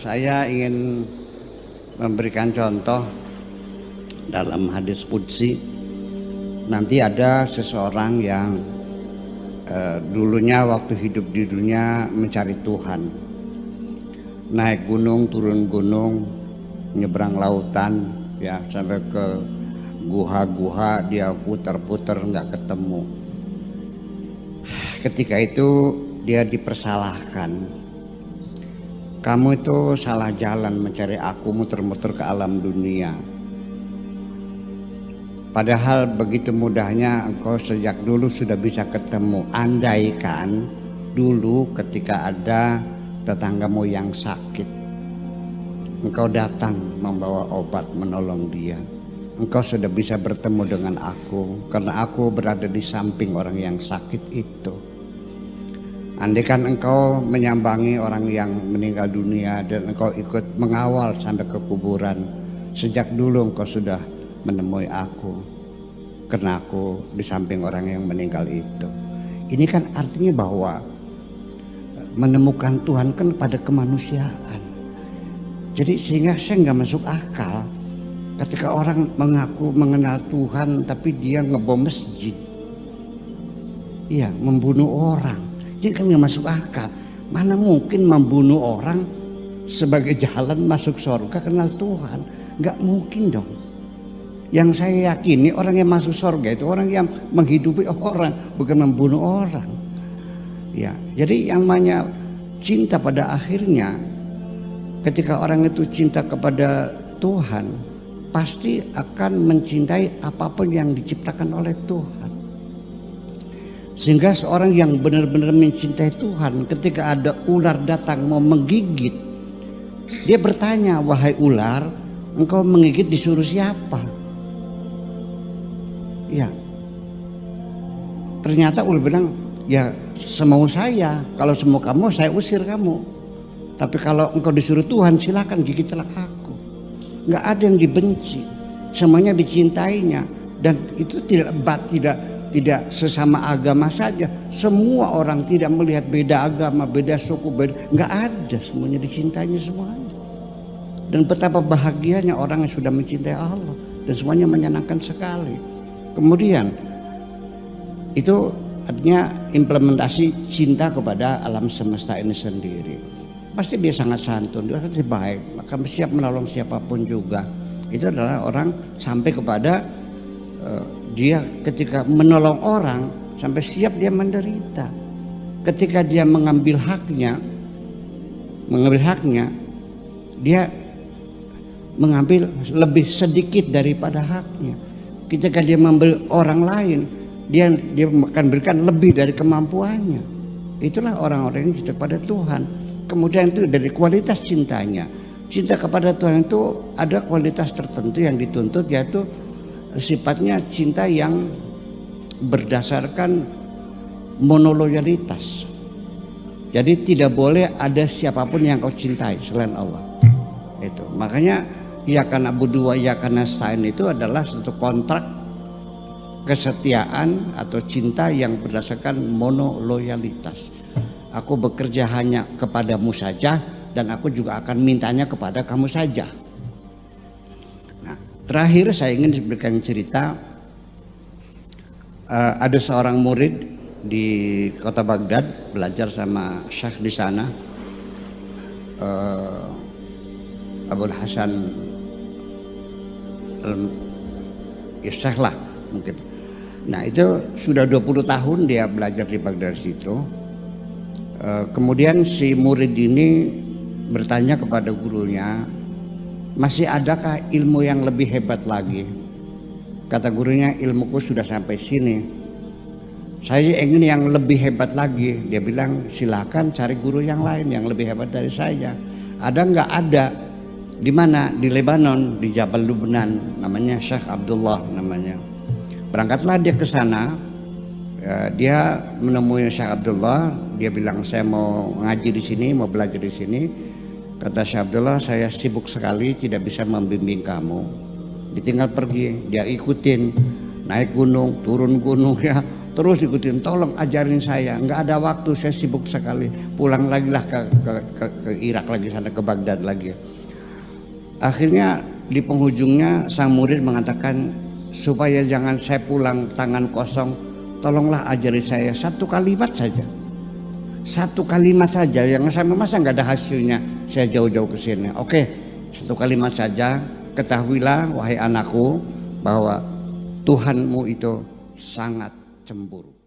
saya ingin memberikan contoh dalam hadis qudsi. Nanti ada seseorang yang dulunya waktu hidup di dunia mencari Tuhan, naik gunung, turun gunung, nyebrang lautan, ya sampai ke guha-guha, dia putar-putar nggak ketemu. Ketika itu dia dipersalahkan, kamu itu salah jalan mencari aku, muter-muter ke alam dunia. Padahal begitu mudahnya engkau sejak dulu sudah bisa ketemu. Andaikan dulu ketika ada tetanggamu yang sakit, engkau datang membawa obat menolong dia, engkau sudah bisa bertemu dengan aku, karena aku berada di samping orang yang sakit itu. Andaikan engkau menyambangi orang yang meninggal dunia dan engkau ikut mengawal sampai ke kuburan, sejak dulu engkau sudah menemui aku, karena aku di samping orang yang meninggal itu. Ini kan artinya bahwa menemukan Tuhan kan pada kemanusiaan. Jadi sehingga saya nggak masuk akal ketika orang mengaku mengenal Tuhan tapi dia ngebom masjid, iya, membunuh orang. Jadi kan nggak masuk akal. Mana mungkin membunuh orang sebagai jalan masuk surga kenal Tuhan? Nggak mungkin dong. Yang saya yakini orang yang masuk surga itu orang yang menghidupi orang, bukan membunuh orang. Ya, jadi yang namanya cinta pada akhirnya, ketika orang itu cinta kepada Tuhan, pasti akan mencintai apapun yang diciptakan oleh Tuhan. Sehingga seorang yang benar-benar mencintai Tuhan, ketika ada ular datang mau menggigit, dia bertanya, wahai ular, engkau menggigit disuruh siapa? Ya, ternyata ular bilang, ya semau saya, kalau semau kamu saya usir kamu. Tapi kalau engkau disuruh Tuhan, silakan gigitlah aku. Nggak ada yang dibenci, semuanya dicintainya. Dan itu tidak sesama agama saja. Semua orang tidak melihat beda agama, beda suku, nggak ada, semuanya dicintainya semuanya. Dan betapa bahagianya orang yang sudah mencintai Allah, dan semuanya menyenangkan sekali. Kemudian itu artinya implementasi cinta kepada alam semesta ini sendiri. Pasti dia sangat santun, dia pasti baik, maka siap menolong siapapun juga. Itu adalah orang sampai kepada dia ketika menolong orang sampai siap dia menderita. Ketika dia mengambil haknya, dia mengambil lebih sedikit daripada haknya. Ketika dia memberi orang lain, dia akan berikan lebih dari kemampuannya. Itulah orang-orang yang cinta kepada Tuhan. Kemudian itu dari kualitas cintanya. Cinta kepada Tuhan itu ada kualitas tertentu yang dituntut, yaitu sifatnya cinta yang berdasarkan monoloyalitas. Jadi tidak boleh ada siapapun yang kau cintai selain Allah. Itu makanya Iyyaka na'budu wa iyyaka nasta'in itu adalah satu kontrak kesetiaan atau cinta yang berdasarkan monoloyalitas. Aku bekerja hanya kepadamu saja dan aku juga akan mintanya kepada kamu saja. Nah, terakhir saya ingin berikan cerita. Ada seorang murid di kota Baghdad belajar sama Syekh di sana, Abul Hasan Syekh lah mungkin. Nah itu sudah 20 tahun dia belajar di Baghdad situ. Kemudian si murid ini bertanya kepada gurunya, masih adakah ilmu yang lebih hebat lagi? Kata gurunya, ilmuku sudah sampai sini, saya ingin yang lebih hebat lagi. Dia bilang, silakan cari guru yang lain yang lebih hebat dari saya. Ada nggak? Ada. Di mana? Di Lebanon, di Jabal Lubnan, namanya Syekh Abdullah namanya. Berangkatlah dia ke sana. Dia menemui Syekh Abdullah. Dia bilang, saya mau ngaji di sini, mau belajar di sini. Kata Syekh Abdullah, saya sibuk sekali, tidak bisa membimbing kamu. Ditinggal pergi, dia ikutin, naik gunung, turun gunung, ya terus ikutin, tolong ajarin saya, nggak ada waktu, saya sibuk sekali, pulang lagi lah ke Irak lagi, sana ke Baghdad lagi. Akhirnya di penghujungnya sang murid mengatakan, supaya jangan saya pulang tangan kosong, tolonglah ajari saya satu kalimat saja. Satu kalimat saja yang sampai masa nggak ada hasilnya, saya jauh-jauh ke sini. Oke, satu kalimat saja, ketahuilah wahai anakku bahwa Tuhanmu itu sangat cemburu.